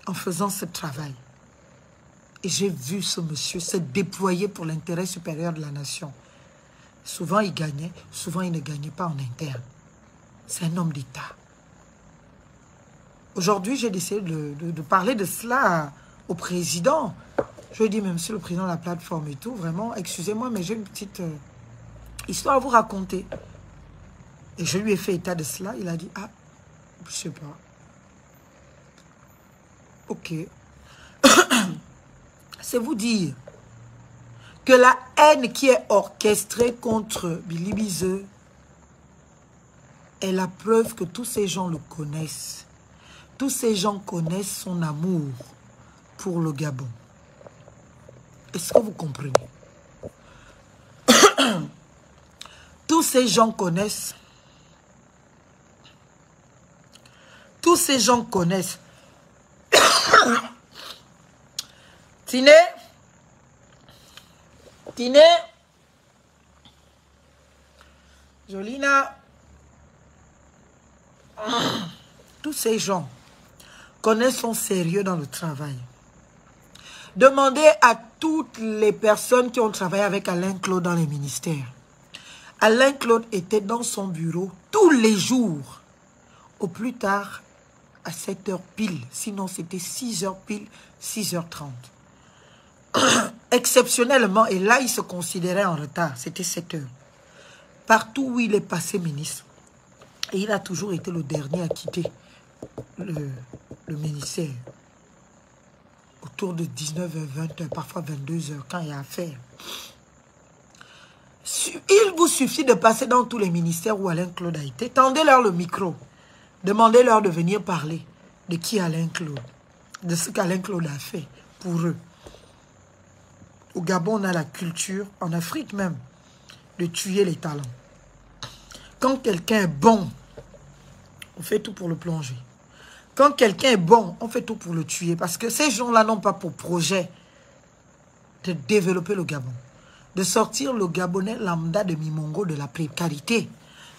en faisant ce travail. Et j'ai vu ce monsieur se déployer pour l'intérêt supérieur de la nation. Souvent, il gagnait, souvent, il ne gagnait pas en interne. C'est un homme d'État. Aujourd'hui, j'ai décidé de parler de cela au président. Je lui ai dit, mais monsieur le président de la plateforme et tout, vraiment, excusez-moi, mais j'ai une petite histoire à vous raconter. Et je lui ai fait état de cela. Il a dit, ah, je sais pas. Ok. C'est vous dire que la haine qui est orchestrée contre Billy Bizeux est la preuve que tous ces gens le connaissent. Tous ces gens connaissent son amour pour le Gabon. Est-ce que vous comprenez? Tous ces gens connaissent. Tous ces gens connaissent. Tiné? Tiné? Jolina? Tous ces gens connaissent son sérieux dans le travail. Demandez à toutes les personnes qui ont travaillé avec Alain Claude dans les ministères. Alain Claude était dans son bureau tous les jours, au plus tard à 7h pile. Sinon, c'était 6h pile, 6h30. Exceptionnellement, et là, il se considérait en retard, c'était 7h. Partout où il est passé ministre, et il a toujours été le dernier à quitter le ministère. Autour de 19h, 20h, parfois 22h, quand il y a affaire. Il vous suffit de passer dans tous les ministères où Alain Claude a été. Tendez-leur le micro. Demandez-leur de venir parler de qui Alain Claude. De ce qu'Alain Claude a fait pour eux. Au Gabon, on a la culture, en Afrique même, de tuer les talents. Quand quelqu'un est bon, on fait tout pour le plonger. Quand quelqu'un est bon, on fait tout pour le tuer. Parce que ces gens-là n'ont pas pour projet de développer le Gabon. De sortir le Gabonais lambda de Mimongo de la précarité.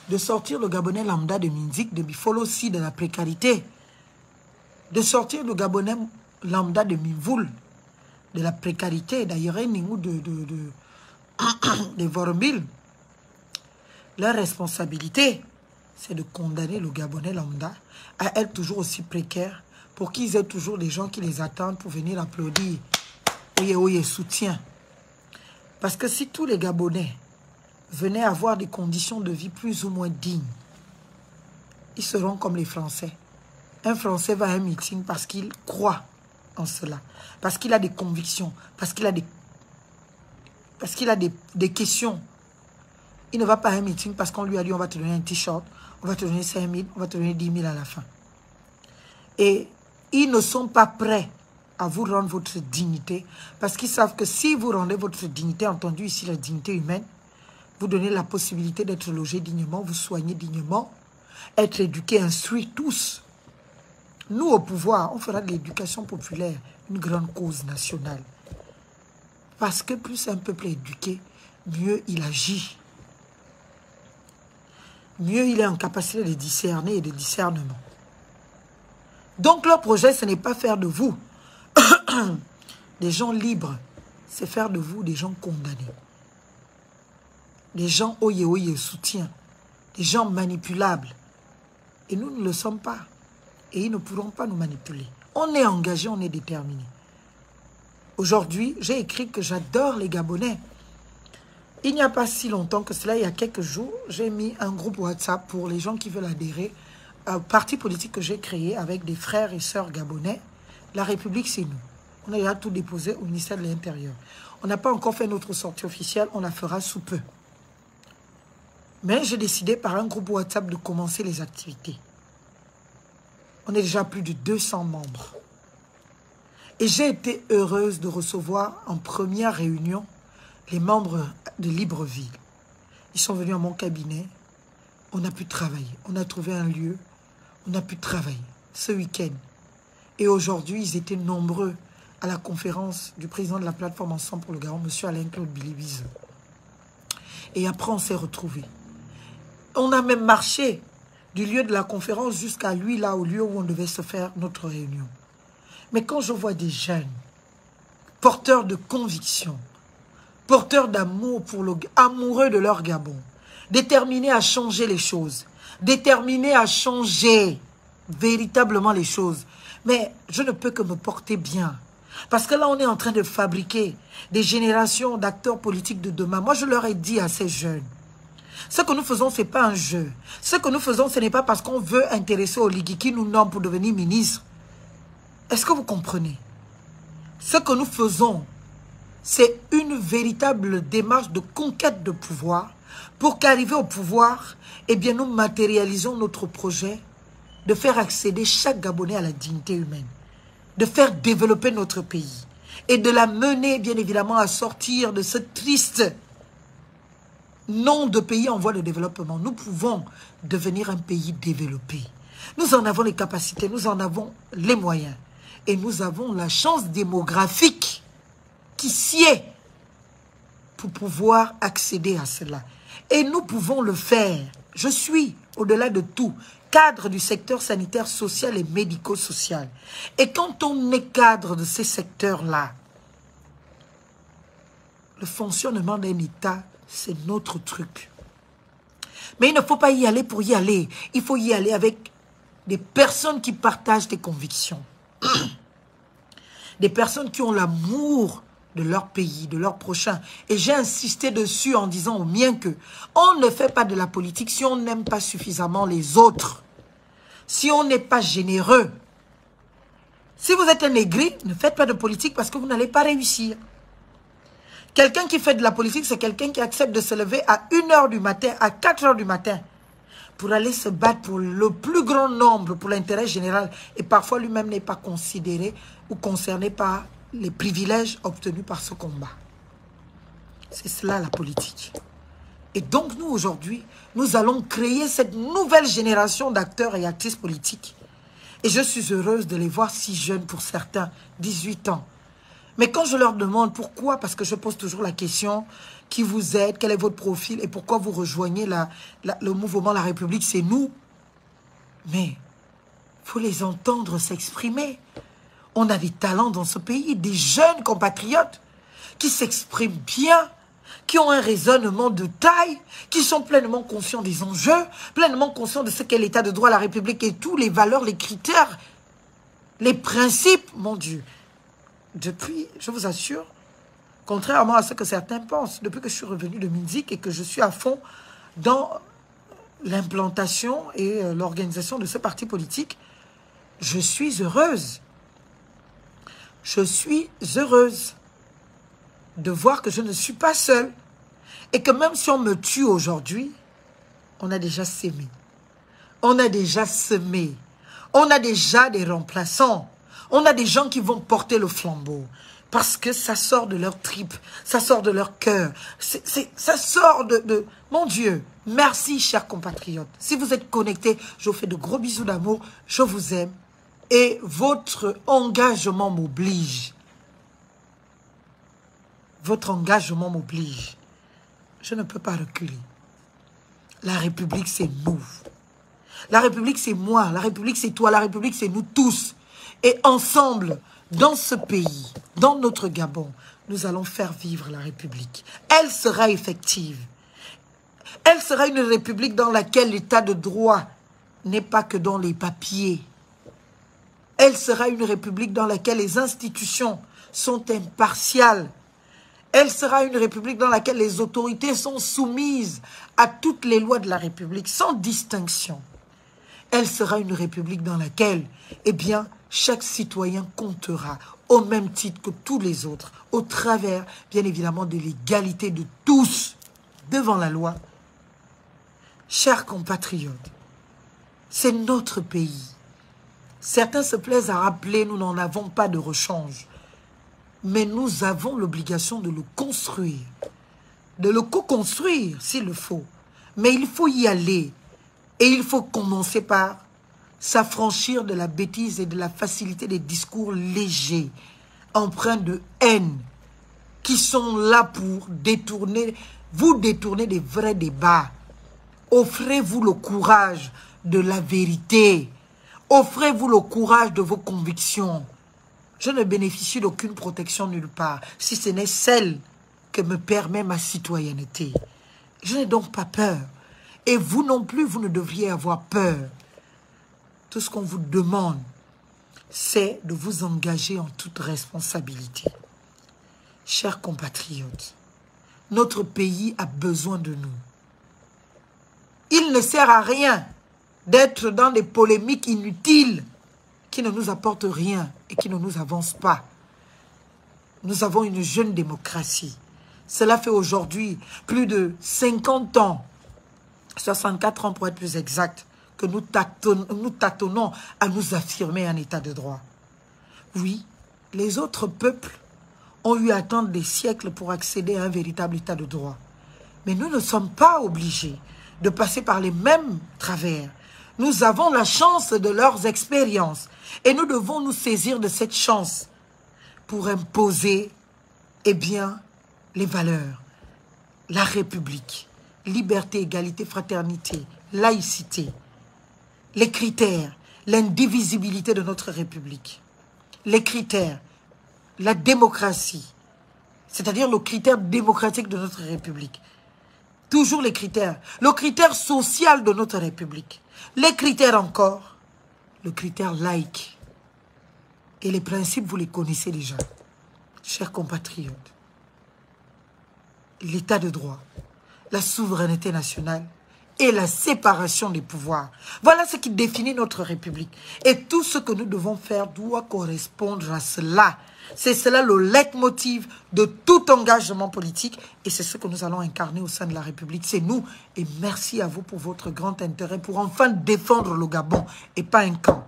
De sortir le Gabonais lambda de Minzik, de Bifolo aussi de la précarité. De sortir le Gabonais lambda de Mivoul de la précarité. D'ailleurs, de Vormbil. Leur responsabilité, c'est de condamner le Gabonais lambda à être toujours aussi précaire pour qu'ils aient toujours des gens qui les attendent pour venir applaudir. Oye, oye, soutien. Parce que si tous les Gabonais venaient avoir des conditions de vie plus ou moins dignes, ils seront comme les Français. Un Français va à un meeting parce qu'il croit en cela, parce qu'il a des convictions, parce qu'il a des questions. Il ne va pas à un meeting parce qu'on lui a dit on va te donner un t-shirt, on va te donner 5 000, on va te donner 10 000 à la fin. Et ils ne sont pas prêts à vous rendre votre dignité parce qu'ils savent que si vous rendez votre dignité, entendu ici la dignité humaine, vous donnez la possibilité d'être logé dignement, vous soigner dignement, être éduqué, instruit tous. Nous au pouvoir, on fera de l'éducation populaire une grande cause nationale. Parce que plus un peuple est éduqué, mieux il agit. Mieux il est en capacité de discerner et de discernement. Donc leur projet, ce n'est pas faire de vous des gens libres, c'est faire de vous des gens condamnés. Des gens oye oye soutien, des gens manipulables. Et nous ne le sommes pas. Et ils ne pourront pas nous manipuler. On est engagé, on est déterminé. Aujourd'hui, j'ai écrit que j'adore les Gabonais. Il n'y a pas si longtemps que cela, il y a quelques jours, j'ai mis un groupe WhatsApp pour les gens qui veulent adhérer au parti politique que j'ai créé avec des frères et sœurs gabonais. La République, c'est nous. On a déjà tout déposé au ministère de l'Intérieur. On n'a pas encore fait notre sortie officielle, on la fera sous peu. Mais j'ai décidé par un groupe WhatsApp de commencer les activités. On est déjà plus de 200 membres. Et j'ai été heureuse de recevoir en première réunion les membres de Libreville. Ils sont venus à mon cabinet. On a pu travailler. On a trouvé un lieu. On a pu travailler ce week-end. Et aujourd'hui, ils étaient nombreux à la conférence du président de la plateforme Ensemble pour le Gabon, M. Alain Claude Billy Bizeux. Et après, on s'est retrouvés. On a même marché du lieu de la conférence jusqu'à lui, là, au lieu où on devait se faire notre réunion. Mais quand je vois des jeunes, porteurs de conviction, porteurs d'amour amoureux de leur Gabon, déterminés à changer les choses, déterminés à changer véritablement les choses, mais je ne peux que me porter bien. Parce que là, on est en train de fabriquer des générations d'acteurs politiques de demain. Moi, je leur ai dit à ces jeunes, ce que nous faisons, ce n'est pas un jeu. Ce que nous faisons, ce n'est pas parce qu'on veut intéresser Oligui qui nous nomme pour devenir ministre. Est-ce que vous comprenez? Ce que nous faisons, c'est une véritable démarche de conquête de pouvoir pour qu'arrivé au pouvoir, eh bien, nous matérialisons notre projet de faire accéder chaque Gabonais à la dignité humaine, de faire développer notre pays et de la mener, bien évidemment, à sortir de ce triste nom de pays en voie de développement. Nous pouvons devenir un pays développé. Nous en avons les capacités, nous en avons les moyens. Et nous avons la chance démographique qui sied pour pouvoir accéder à cela. Et nous pouvons le faire. Je suis, au-delà de tout, cadre du secteur sanitaire, social et médico-social. Et quand on est cadre de ces secteurs-là, le fonctionnement d'un État, c'est notre truc. Mais il ne faut pas y aller pour y aller. Il faut y aller avec des personnes qui partagent tes convictions. Des personnes qui ont l'amour de leur pays, de leur prochain. Et j'ai insisté dessus en disant aux miens que on ne fait pas de la politique si on n'aime pas suffisamment les autres. Si on n'est pas généreux. Si vous êtes un aigri, ne faites pas de politique parce que vous n'allez pas réussir. Quelqu'un qui fait de la politique, c'est quelqu'un qui accepte de se lever à 1h du matin, à 4h du matin, pour aller se battre pour le plus grand nombre, pour l'intérêt général. Et parfois, lui-même n'est pas considéré ou concerné par les privilèges obtenus par ce combat. C'est cela la politique. Et donc, nous, aujourd'hui, nous allons créer cette nouvelle génération d'acteurs et actrices politiques. Et je suis heureuse de les voir si jeunes pour certains, 18 ans. Mais quand je leur demande pourquoi, parce que je pose toujours la question, qui vous êtes, quel est votre profil et pourquoi vous rejoignez le mouvement La République, c'est nous. Mais il faut les entendre s'exprimer. On a des talents dans ce pays, des jeunes compatriotes qui s'expriment bien, qui ont un raisonnement de taille, qui sont pleinement conscients des enjeux, pleinement conscients de ce qu'est l'état de droit, la République et tous les valeurs, les critères, les principes, mon Dieu. Depuis, je vous assure, contrairement à ce que certains pensent, depuis que je suis revenu de Minzik et que je suis à fond dans l'implantation et l'organisation de ce parti politique, je suis heureuse. Je suis heureuse de voir que je ne suis pas seule et que même si on me tue aujourd'hui, on a déjà sémé. On a déjà semé. On a déjà des remplaçants. On a des gens qui vont porter le flambeau. Parce que ça sort de leur tripes, ça sort de leur cœur. Ça sort de... Mon Dieu, merci chers compatriotes. Si vous êtes connectés, je vous fais de gros bisous d'amour. Je vous aime. Et votre engagement m'oblige. Votre engagement m'oblige. Je ne peux pas reculer. La République, c'est nous. La République, c'est moi. La République, c'est toi. La République, c'est nous tous. Et ensemble, dans ce pays, dans notre Gabon, nous allons faire vivre la République. Elle sera effective. Elle sera une République dans laquelle l'état de droit n'est pas que dans les papiers. Elle sera une République dans laquelle les institutions sont impartiales. Elle sera une République dans laquelle les autorités sont soumises à toutes les lois de la République, sans distinction. Elle sera une République dans laquelle, eh bien, chaque citoyen comptera au même titre que tous les autres, au travers, bien évidemment, de l'égalité de tous devant la loi. Chers compatriotes, c'est notre pays. Certains se plaisent à rappeler, nous n'en avons pas de rechange. Mais nous avons l'obligation de le construire, de le co-construire s'il le faut. Mais il faut y aller. Et il faut commencer par s'affranchir de la bêtise et de la facilité des discours légers, empreints de haine, qui sont là pour vous détourner des vrais débats. Offrez-vous le courage de la vérité. Offrez-vous le courage de vos convictions. Je ne bénéficie d'aucune protection nulle part, si ce n'est celle que me permet ma citoyenneté. Je n'ai donc pas peur. Et vous non plus, vous ne devriez avoir peur. Tout ce qu'on vous demande, c'est de vous engager en toute responsabilité. Chers compatriotes, notre pays a besoin de nous. Il ne sert à rien d'être dans des polémiques inutiles qui ne nous apportent rien et qui ne nous avancent pas. Nous avons une jeune démocratie. Cela fait aujourd'hui plus de 50 ans, 64 ans pour être plus exact, que nous tâtonnons à nous affirmer un état de droit. Oui, les autres peuples ont eu à attendre des siècles pour accéder à un véritable état de droit. Mais nous ne sommes pas obligés de passer par les mêmes travers. Nous avons la chance de leurs expériences et nous devons nous saisir de cette chance pour imposer, eh bien, les valeurs, la République, liberté, égalité, fraternité, laïcité, les critères, l'indivisibilité de notre République, les critères, la démocratie, c'est-à-dire le critère démocratique de notre République. Toujours les critères. Le critère social de notre République. Les critères encore. Le critère laïque. Et les principes, vous les connaissez déjà. Chers compatriotes. L'état de droit, la souveraineté nationale et la séparation des pouvoirs. Voilà ce qui définit notre République. Et tout ce que nous devons faire doit correspondre à cela. C'est cela le leitmotiv de tout engagement politique et c'est ce que nous allons incarner au sein de la République. C'est nous et merci à vous pour votre grand intérêt pour enfin défendre le Gabon et pas un camp.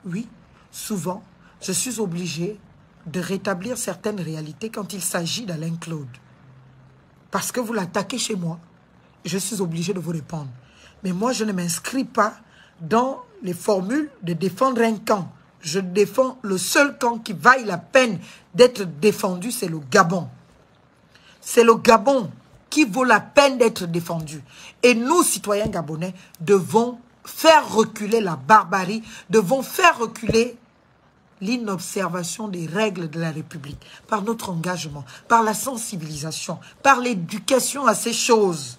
Oui, souvent, je suis obligé de rétablir certaines réalités quand il s'agit d'Alain Claude. Parce que vous l'attaquez chez moi, je suis obligé de vous répondre. Mais moi, je ne m'inscris pas dans les formules de défendre un camp. Je défends le seul camp qui vaille la peine d'être défendu, c'est le Gabon. C'est le Gabon qui vaut la peine d'être défendu. Et nous, citoyens gabonais, devons faire reculer la barbarie, devons faire reculer l'inobservation des règles de la République, par notre engagement, par la sensibilisation, par l'éducation à ces choses.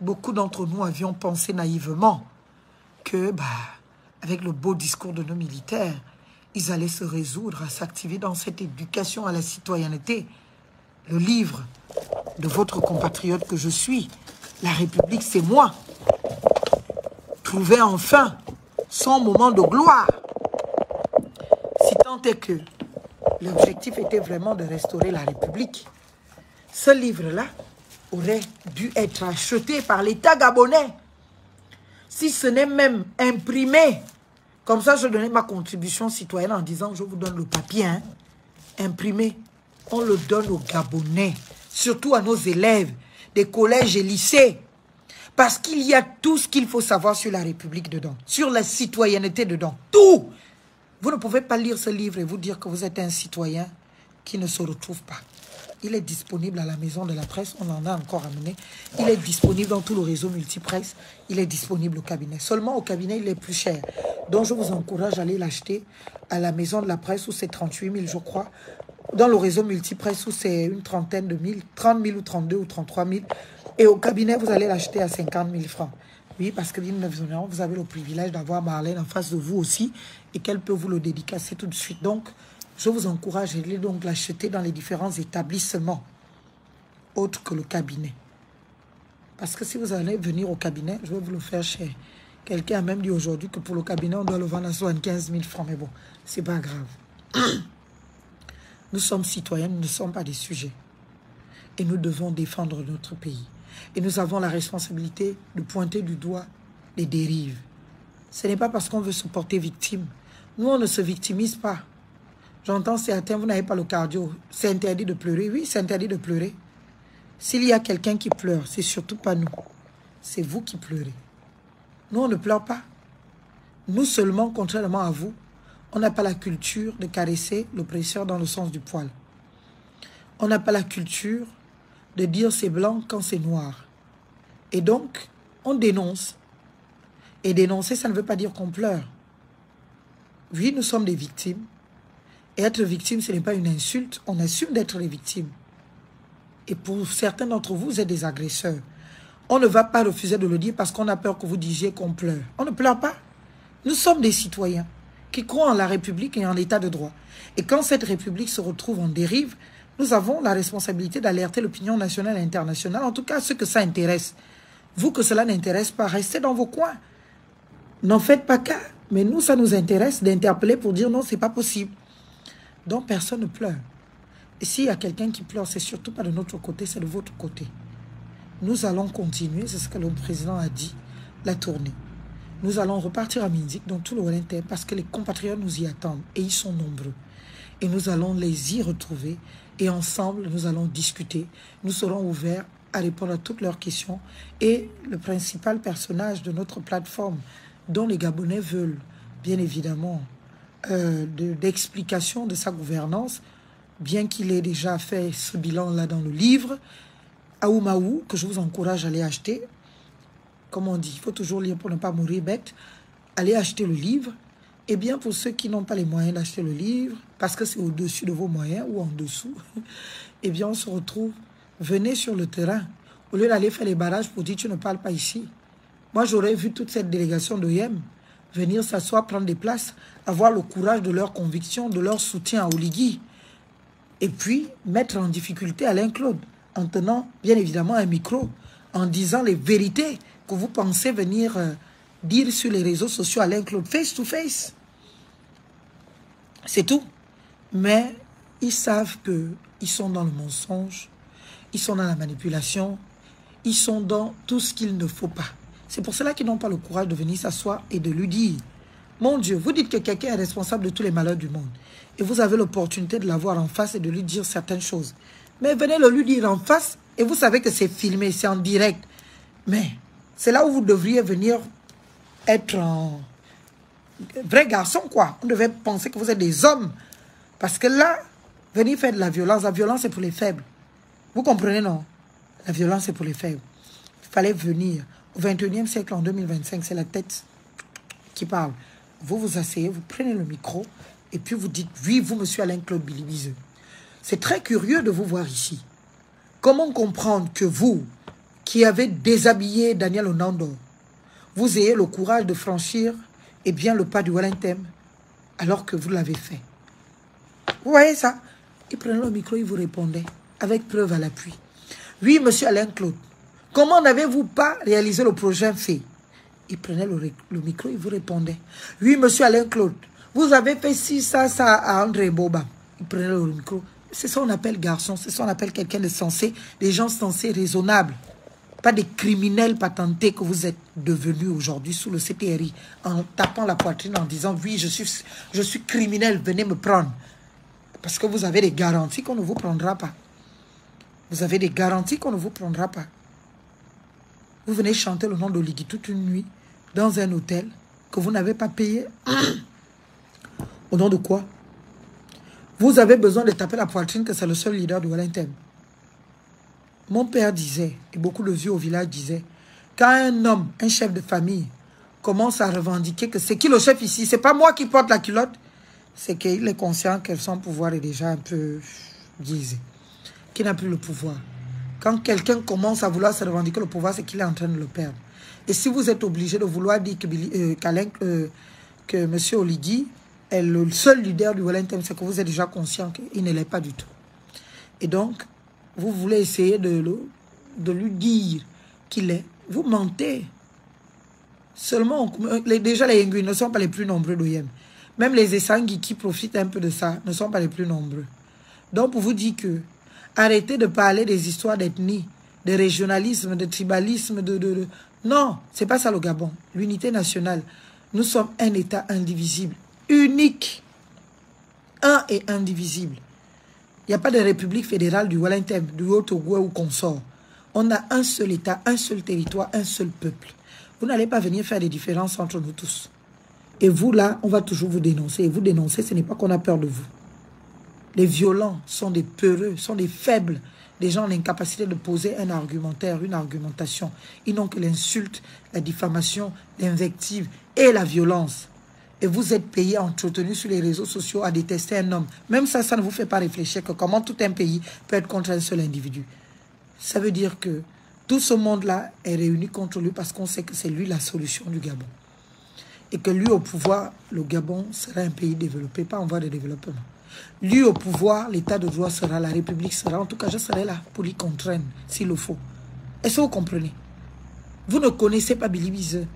Beaucoup d'entre nous avions pensé naïvement que, avec le beau discours de nos militaires, ils allaient se résoudre à s'activer dans cette éducation à la citoyenneté. Le livre de votre compatriote que je suis, La République, c'est moi. Trouvez enfin son moment de gloire. Si tant est que l'objectif était vraiment de restaurer la République, ce livre-là aurait dû être acheté par l'État gabonais. Si ce n'est même imprimé, comme ça je donnais ma contribution citoyenne en disant je vous donne le papier, imprimé, on le donne aux Gabonais, surtout à nos élèves des collèges et lycées, parce qu'il y a tout ce qu'il faut savoir sur la République dedans, sur la citoyenneté dedans, tout. Vous ne pouvez pas lire ce livre et vous dire que vous êtes un citoyen qui ne se retrouve pas. Il est disponible à la maison de la presse, on en a encore amené. Il est disponible dans tout le réseau multipresse. Il est disponible au cabinet. Seulement au cabinet, il est plus cher. Donc je vous encourage à aller l'acheter à la maison de la presse où c'est 38 000, je crois. Dans le réseau multipresse où c'est une trentaine de mille, 30 000 ou 32 ou 33 000. Et au cabinet, vous allez l'acheter à 50 000 francs. Oui, parce que vous avez le privilège d'avoir Marlène en face de vous aussi et qu'elle peut vous le dédicacer tout de suite. Donc, je vous encourage à aller donc l'acheter dans les différents établissements autres que le cabinet. Parce que si vous allez venir au cabinet, je vais vous le faire cher. Quelqu'un a même dit aujourd'hui que pour le cabinet, on doit le vendre à 75 000 francs. Mais bon, c'est pas grave. Nous sommes citoyens, nous ne sommes pas des sujets. Et nous devons défendre notre pays. Et nous avons la responsabilité de pointer du doigt les dérives. Ce n'est pas parce qu'on veut se porter victime. Nous, on ne se victimise pas. J'entends certains, vous n'avez pas le cardio. C'est interdit de pleurer. Oui, c'est interdit de pleurer. S'il y a quelqu'un qui pleure, c'est surtout pas nous. C'est vous qui pleurez. Nous, on ne pleure pas. Nous seulement, contrairement à vous, on n'a pas la culture de caresser l'oppresseur dans le sens du poil. On n'a pas la culture de dire c'est blanc quand c'est noir. Et donc, on dénonce. Et dénoncer, ça ne veut pas dire qu'on pleure. Oui, nous sommes des victimes. Et être victime, ce n'est pas une insulte. On assume d'être les victimes. Et pour certains d'entre vous, vous êtes des agresseurs. On ne va pas refuser de le dire parce qu'on a peur que vous disiez qu'on pleure. On ne pleure pas. Nous sommes des citoyens qui croient en la République et en l'état de droit. Et quand cette République se retrouve en dérive, nous avons la responsabilité d'alerter l'opinion nationale et internationale, en tout cas ceux que ça intéresse. Vous que cela n'intéresse pas, restez dans vos coins. N'en faites pas cas. Mais nous, ça nous intéresse d'interpeller pour dire non, c'est pas possible. Donc personne ne pleure. Et s'il y a quelqu'un qui pleure, c'est surtout pas de notre côté, c'est de votre côté. Nous allons continuer, c'est ce que le président a dit, la tournée. Nous allons repartir à Minzik, dans tout le Wellington, parce que les compatriotes nous y attendent, et ils sont nombreux. Et nous allons les y retrouver, et ensemble, nous allons discuter. Nous serons ouverts à répondre à toutes leurs questions. Et le principal personnage de notre plateforme, dont les Gabonais veulent, bien évidemment, d'explication de sa gouvernance, bien qu'il ait déjà fait ce bilan-là dans le livre, Aoumaou, que je vous encourage à aller acheter. Comme on dit, il faut toujours lire pour ne pas mourir bête. Allez acheter le livre. Et bien, pour ceux qui n'ont pas les moyens d'acheter le livre, parce que c'est au-dessus de vos moyens ou en dessous, eh bien, on se retrouve. Venez sur le terrain. Au lieu d'aller faire les barrages pour dire tu ne parles pas ici. Moi, j'aurais vu toute cette délégation de Yem venir s'asseoir, prendre des places, avoir le courage de leurs convictions, de leur soutien à Oligui. Et puis, mettre en difficulté Alain Claude, en tenant bien évidemment un micro, en disant les vérités que vous pensez venir dire sur les réseaux sociaux à Alain Claude, face to face. C'est tout. Mais ils savent qu'ils sont dans le mensonge, ils sont dans la manipulation, ils sont dans tout ce qu'il ne faut pas. C'est pour cela qu'ils n'ont pas le courage de venir s'asseoir et de lui dire, mon Dieu, vous dites que quelqu'un est responsable de tous les malheurs du monde. Et vous avez l'opportunité de l'avoir en face et de lui dire certaines choses. Mais venez le lui dire en face et vous savez que c'est filmé, c'est en direct. Mais c'est là où vous devriez venir être un vrai garçon, quoi. On devait penser que vous êtes des hommes. Parce que là, venir faire de la violence c'est pour les faibles. Vous comprenez, non? La violence, c'est pour les faibles. Il fallait venir. Au 21e siècle, en 2025, c'est la tête qui parle. Vous vous asseyez, vous prenez le micro et puis vous dites, oui, vous, monsieur Alain Claude Bilibiseux. C'est très curieux de vous voir ici. Comment comprendre que vous, qui avez déshabillé Daniel Onando, vous ayez le courage de franchir bien, le pas du Wellington alors que vous l'avez fait? Vous voyez ça? Il prenait le micro, il vous répondait avec preuve à l'appui. Oui, monsieur Alain Claude, comment n'avez-vous pas réalisé le projet fait? Il prenait le micro, il vous répondait. Oui, monsieur Alain Claude, vous avez fait ci, ça à André Boba. Il prenait le micro. C'est ça qu'on appelle garçon, c'est ça qu'on appelle quelqu'un de sensé, des gens sensés, raisonnables. Pas des criminels patentés que vous êtes devenus aujourd'hui sous le CTRI, en tapant la poitrine en disant, oui, je suis criminel, venez me prendre. Parce que vous avez des garanties qu'on ne vous prendra pas. Vous avez des garanties qu'on ne vous prendra pas. Vous venez chanter le nom d'Oligui toute une nuit dans un hôtel que vous n'avez pas payé. Au nom de quoi? Vous avez besoin de taper la poitrine que c'est le seul leader du Wellington. Mon père disait, et beaucoup de vieux au village disaient, quand un homme, un chef de famille, commence à revendiquer que c'est qui le chef ici, c'est pas moi qui porte la culotte, c'est qu'il est conscient que son pouvoir est déjà un peu biaisé, qu'il n'a plus le pouvoir. Quand quelqu'un commence à vouloir se revendiquer le pouvoir, c'est qu'il est en train de le perdre. Et si vous êtes obligé de vouloir dire que M. Oligui est le seul leader du Wellington, c'est que vous êtes déjà conscient qu'il ne l'est pas du tout. Et donc, vous voulez essayer de lui dire qu'il est. Vous mentez. Seulement, déjà les Yengui ne sont pas les plus nombreux d'Oyem. Même les Essangui qui profitent un peu de ça ne sont pas les plus nombreux. Donc, pour vous dire que arrêtez de parler des histoires d'ethnie, de régionalisme, de tribalisme, Non, c'est pas ça le Gabon. L'unité nationale. Nous sommes un État indivisible, unique. Un et indivisible. Il n'y a pas de république fédérale du Wellington, du Haut-Togo ou consort. On a un seul État, un seul territoire, un seul peuple. Vous n'allez pas venir faire des différences entre nous tous. Et vous, là, on va toujours vous dénoncer. Et vous dénoncer, ce n'est pas qu'on a peur de vous. Les violents sont des peureux, sont des faibles, des gens en incapacité de poser un argumentaire, une argumentation. Ils n'ont que l'insulte, la diffamation, l'invective et la violence. et vous êtes payé, entretenu sur les réseaux sociaux à détester un homme. Même ça, ça ne vous fait pas réfléchir que comment tout un pays peut être contre un seul individu. Ça veut dire que tout ce monde-là est réuni contre lui parce qu'on sait que c'est lui la solution du Gabon. Et que lui au pouvoir, le Gabon sera un pays développé, pas en voie de développement. Lui au pouvoir, l'état de droit sera, la République sera, en tout cas je serai là pour lui contraindre s'il le faut. Est-ce que vous comprenez? Vous ne connaissez pas Billy Bizeux.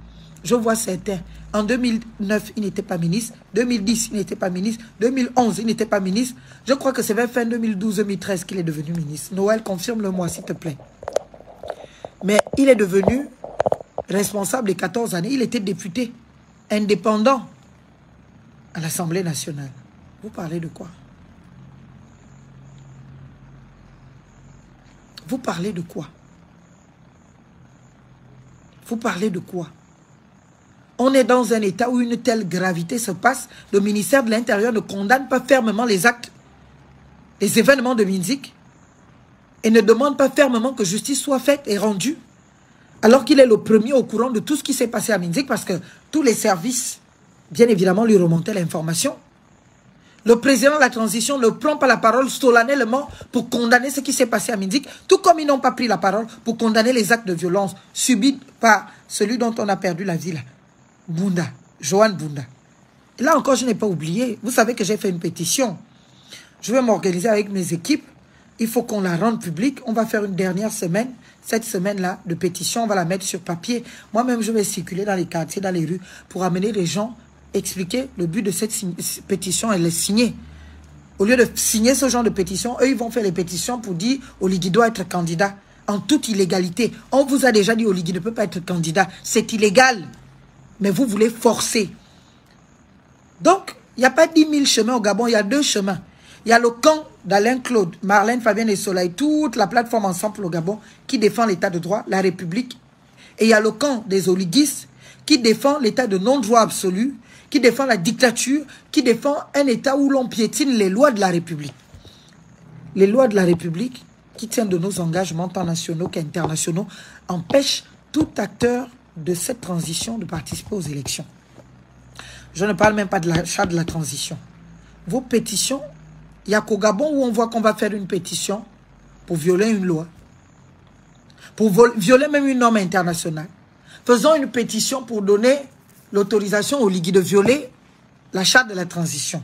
Je vois certains. En 2009, il n'était pas ministre. 2010, il n'était pas ministre. 2011, il n'était pas ministre. Je crois que c'est vers fin 2012-2013 qu'il est devenu ministre. Noël, confirme-le-moi, s'il te plaît. Mais il est devenu responsable des 14 années. Il était député indépendant à l'Assemblée nationale. Vous parlez de quoi? Vous parlez de quoi? Vous parlez de quoi? On est dans un état où une telle gravité se passe. Le ministère de l'Intérieur ne condamne pas fermement les actes, les événements de Minzik et ne demande pas fermement que justice soit faite et rendue. Alors qu'il est le premier au courant de tout ce qui s'est passé à Minzik parce que tous les services, bien évidemment, lui remontaient l'information. Le président de la transition ne prend pas la parole solennellement pour condamner ce qui s'est passé à Minzik, tout comme ils n'ont pas pris la parole pour condamner les actes de violence subis par celui dont on a perdu la vie là. Bunda, Johan Bunda. Et là encore, je n'ai pas oublié. Vous savez que j'ai fait une pétition. Je vais m'organiser avec mes équipes. Il faut qu'on la rende publique. On va faire une dernière semaine. Cette semaine-là de pétition, on va la mettre sur papier. Moi-même, je vais circuler dans les quartiers, dans les rues, pour amener les gens, expliquer le but de cette pétition et les signer. Au lieu de signer ce genre de pétition, eux, ils vont faire les pétitions pour dire Oligui doit être candidat en toute illégalité. On vous a déjà dit Oligui ne peut pas être candidat. C'est illégal. Mais vous voulez forcer. Donc, il n'y a pas 10 000 chemins au Gabon, il y a 2 chemins. Il y a le camp d'Alain Claude, Marlène, Fabienne et Soleil, toute la plateforme ensemble au Gabon qui défend l'état de droit, la République. Et il y a le camp des oliguistes qui défend l'état de non-droit absolu, qui défend la dictature, qui défend un état où l'on piétine les lois de la République. Les lois de la République, qui tiennent de nos engagements tant nationaux qu'internationaux, empêchent tout acteur de cette transition de participer aux élections. Je ne parle même pas de l'achat de la transition. Vos pétitions, il n'y a qu'au Gabon où on voit qu'on va faire une pétition pour violer une loi, pour violer même une norme internationale. Faisons une pétition pour donner l'autorisation au Ligui de violer la charte de la transition.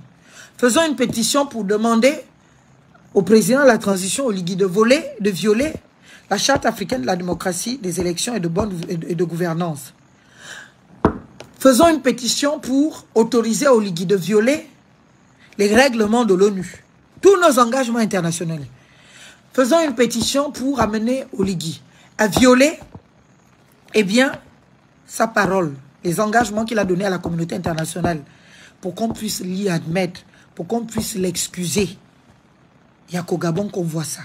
Faisons une pétition pour demander au président de la transition, au Ligui, de violer la charte africaine de la démocratie, des élections et de gouvernance. Faisons une pétition pour autoriser au Ligui de violer les règlements de l'ONU, tous nos engagements internationaux. Faisons une pétition pour amener au Ligui à violer, eh bien, sa parole, les engagements qu'il a donnés à la communauté internationale, pour qu'on puisse l'y admettre, pour qu'on puisse l'excuser. Il n'y a qu'au Gabon qu'on voit ça.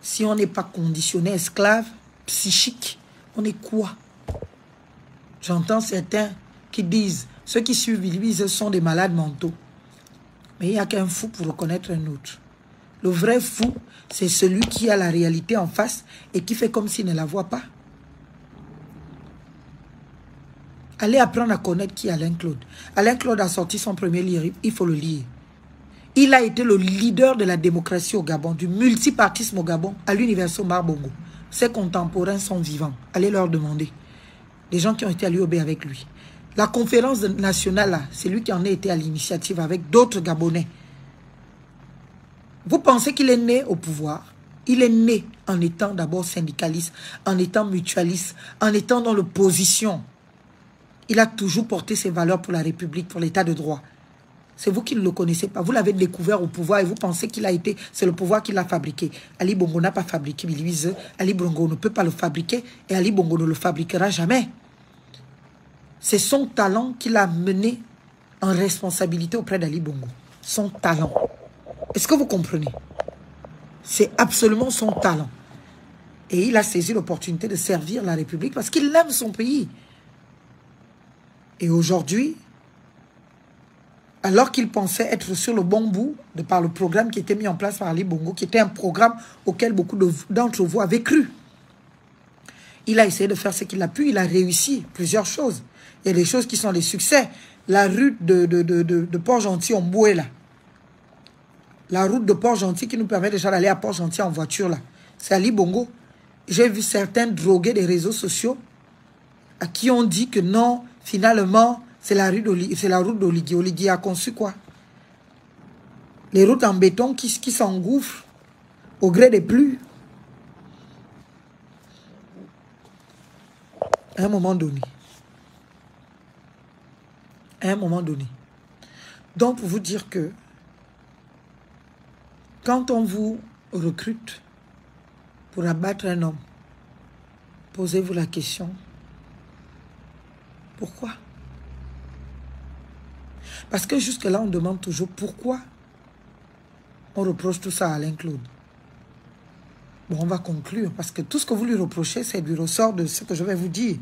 Si on n'est pas conditionné, esclave, psychique, on est quoi? J'entends certains qui disent, ceux qui suivent Billy sont des malades mentaux. Mais il n'y a qu'un fou pour reconnaître un autre. Le vrai fou, c'est celui qui a la réalité en face et qui fait comme s'il ne la voit pas. Allez apprendre à connaître qui est Alain Claude. Alain Claude a sorti son premier livre, il faut le lire. Il a été le leader de la démocratie au Gabon, du multipartisme au Gabon, à l'université Omar Bongo. Ses contemporains sont vivants. Allez leur demander. Les gens qui ont été à l'UOB avec lui. La conférence nationale, c'est lui qui en a été à l'initiative avec d'autres Gabonais. Vous pensez qu'il est né au pouvoir? Il est né en étant d'abord syndicaliste, en étant mutualiste, en étant dans l'opposition. Il a toujours porté ses valeurs pour la République, pour l'état de droit. C'est vous qui ne le connaissez pas. Vous l'avez découvert au pouvoir et vous pensez qu'il a été... C'est le pouvoir qui l'a fabriqué. Ali Bongo n'a pas fabriqué Billy Bizeux. Ali Bongo ne peut pas le fabriquer et Ali Bongo ne le fabriquera jamais. C'est son talent qui l'a mené en responsabilité auprès d'Ali Bongo. Son talent. Est-ce que vous comprenez? C'est absolument son talent. Et il a saisi l'opportunité de servir la République parce qu'il aime son pays. Et aujourd'hui... alors qu'il pensait être sur le bon bout par le programme qui était mis en place par Ali Bongo, qui était un programme auquel beaucoup d'entre vous avaient cru. Il a essayé de faire ce qu'il a pu. Il a réussi plusieurs choses. Il y a des choses qui sont des succès. La route de Port-Gentil, on bouait là. La route de Port-Gentil qui nous permet déjà d'aller à Port-Gentil en voiture là. C'est Ali Bongo. J'ai vu certains drogués des réseaux sociaux à qui on dit que non, finalement, c'est la route d'Oligui. Oligui a conçu quoi? Les routes en béton qui s'engouffrent au gré des pluies. À un moment donné. À un moment donné. Donc, pour vous dire que quand on vous recrute pour abattre un homme, posez-vous la question, pourquoi? Parce que jusque-là, on demande toujours pourquoi on reproche tout ça à Alain Claude. Bon, on va conclure, parce que tout ce que vous lui reprochez, c'est du ressort de ce que je vais vous dire.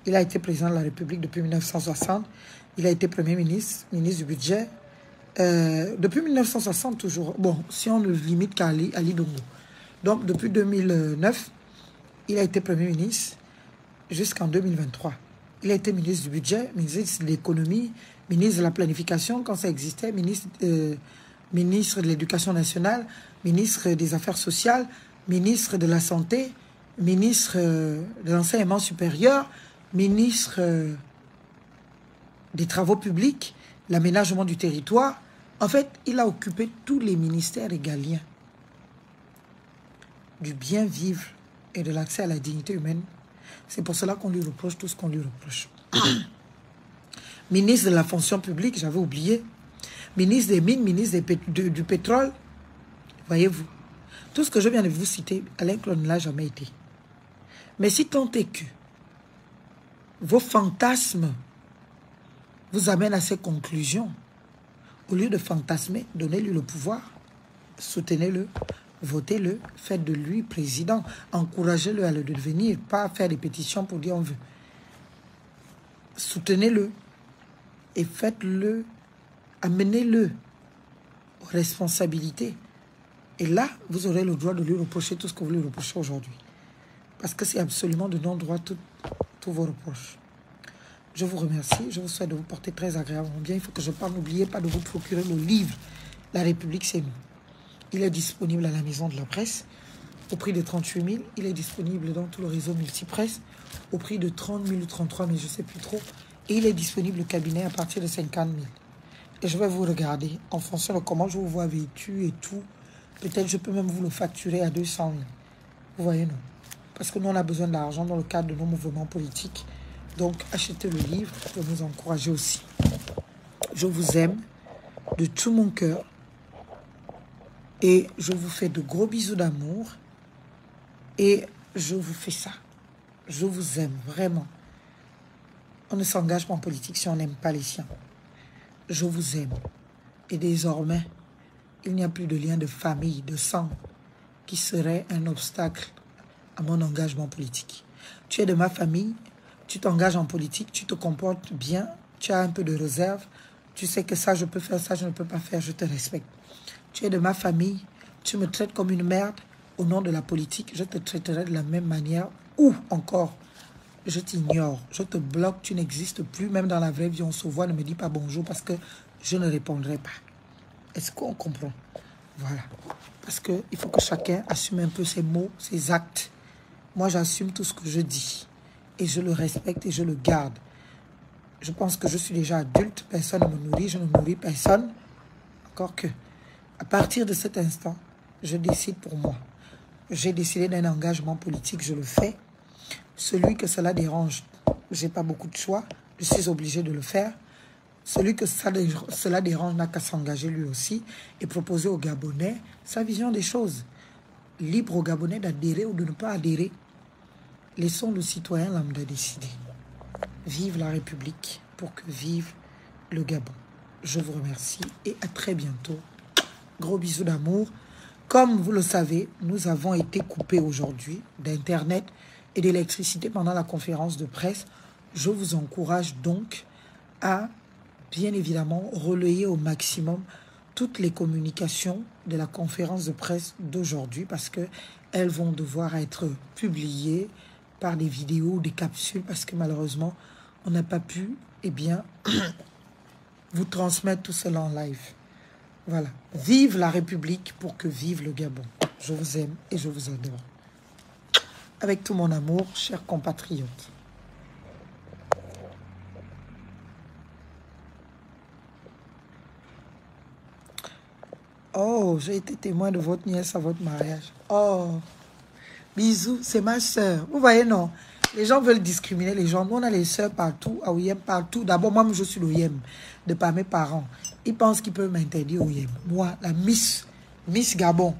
Il a été président de la République depuis 1960, il a été Premier ministre, ministre du Budget, depuis 1960 toujours. Bon, si on ne limite qu'à Ali Bongo. Donc, depuis 2009, il a été Premier ministre jusqu'en 2023. Il a été ministre du Budget, ministre de l'Économie, ministre de la Planification quand ça existait, ministre de l'Éducation nationale, ministre des Affaires sociales, ministre de la Santé, ministre de l'Enseignement supérieur, ministre des Travaux publics, l'aménagement du territoire. En fait, il a occupé tous les ministères régaliens du bien vivre et de l'accès à la dignité humaine. C'est pour cela qu'on lui reproche tout ce qu'on lui reproche. Ministre de la fonction publique, j'avais oublié. Ministre des mines, ministre du pétrole. Voyez-vous, tout ce que je viens de vous citer, Alain Claude ne l'a jamais été. Mais si tant est que vos fantasmes vous amènent à ces conclusions, au lieu de fantasmer, donnez-lui le pouvoir, soutenez-le, votez-le, faites de lui président, encouragez-le à le devenir, pas à faire des pétitions pour dire on veut. Soutenez-le et faites-le, amenez-le aux responsabilités. Et là, vous aurez le droit de lui reprocher tout ce que vous lui reprochez aujourd'hui. Parce que c'est absolument de non-droit tous vos reproches. Je vous remercie. Je vous souhaite de vous porter très agréablement bien. Il faut que je parle. N'oubliez pas de vous procurer le livre « La République, c'est nous ». Il est disponible à la Maison de la Presse au prix de 38 000. Il est disponible dans tout le réseau multipresse au prix de 30 000 ou 33 000, je ne sais plus trop. Et il est disponible au cabinet à partir de 50 000. Et je vais vous regarder en fonction de comment je vous vois vêtu et tout. Peut-être je peux même vous le facturer à 200 000. Vous voyez, non? Parce que nous, on a besoin d'argent dans le cadre de nos mouvements politiques. Donc, achetez le livre pour nous encourager aussi. Je vous aime de tout mon cœur. Et je vous fais de gros bisous d'amour. Et je vous fais ça. Je vous aime, vraiment. On ne s'engage pas en politique si on n'aime pas les siens. Je vous aime. Et désormais, il n'y a plus de lien de famille, de sang, qui serait un obstacle à mon engagement politique. Tu es de ma famille, tu t'engages en politique, tu te comportes bien, tu as un peu de réserve, tu sais que ça je peux faire, ça je ne peux pas faire, je te respecte. Tu es de ma famille, tu me traites comme une merde au nom de la politique, je te traiterai de la même manière, ou encore, je t'ignore, je te bloque, tu n'existes plus, même dans la vraie vie, on se voit, ne me dis pas bonjour parce que je ne répondrai pas. Est-ce qu'on comprend? Voilà. Parce qu'il faut que chacun assume un peu ses mots, ses actes. Moi, j'assume tout ce que je dis. Et je le respecte et je le garde. Je pense que je suis déjà adulte. Personne ne me nourrit. Je ne nourris personne. Encore que, à partir de cet instant, je décide pour moi. J'ai décidé d'un engagement politique. Je le fais. Celui que cela dérange, je n'ai pas beaucoup de choix. Je suis obligé de le faire. Celui que cela dérange n'a qu'à s'engager lui aussi et proposer aux Gabonais sa vision des choses. Libre aux Gabonais d'adhérer ou de ne pas adhérer. Laissons le citoyen lambda décider. Vive la République pour que vive le Gabon. Je vous remercie et à très bientôt. Gros bisous d'amour. Comme vous le savez, nous avons été coupés aujourd'hui d'Internet et d'électricité pendant la conférence de presse. Je vous encourage donc à bien évidemment relayer au maximum toutes les communications de la conférence de presse d'aujourd'hui parce qu'elles vont devoir être publiées, par des vidéos, des capsules, parce que malheureusement, on n'a pas pu, eh bien, vous transmettre tout cela en live. Voilà. Vive la République pour que vive le Gabon. Je vous aime et je vous adore. Avec tout mon amour, chers compatriotes. Oh, j'ai été témoin de votre nièce à votre mariage. Oh, bisous, c'est ma soeur. Vous voyez, non? Les gens veulent discriminer les gens. Nous, on a les soeurs partout, à Oyem partout. D'abord, moi, je suis l'Oyem, de par mes parents. Ils pensent qu'ils peuvent m'interdire Oyem. Moi, la Miss Gabon.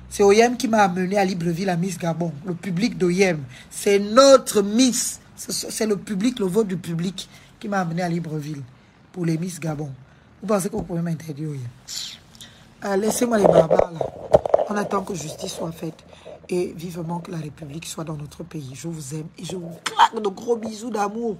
C'est Oyem qui m'a amené à Libreville, la Miss Gabon. Le public d'Oyem. C'est notre Miss. C'est le public, le vote du public qui m'a amené à Libreville pour les Miss Gabon. Vous pensez que vous pouvez m'interdire Oyem? Laissez-moi les barbares là. On attend que justice soit faite. Et vivement que la République soit dans notre pays. Je vous aime et je vous claque de gros bisous d'amour.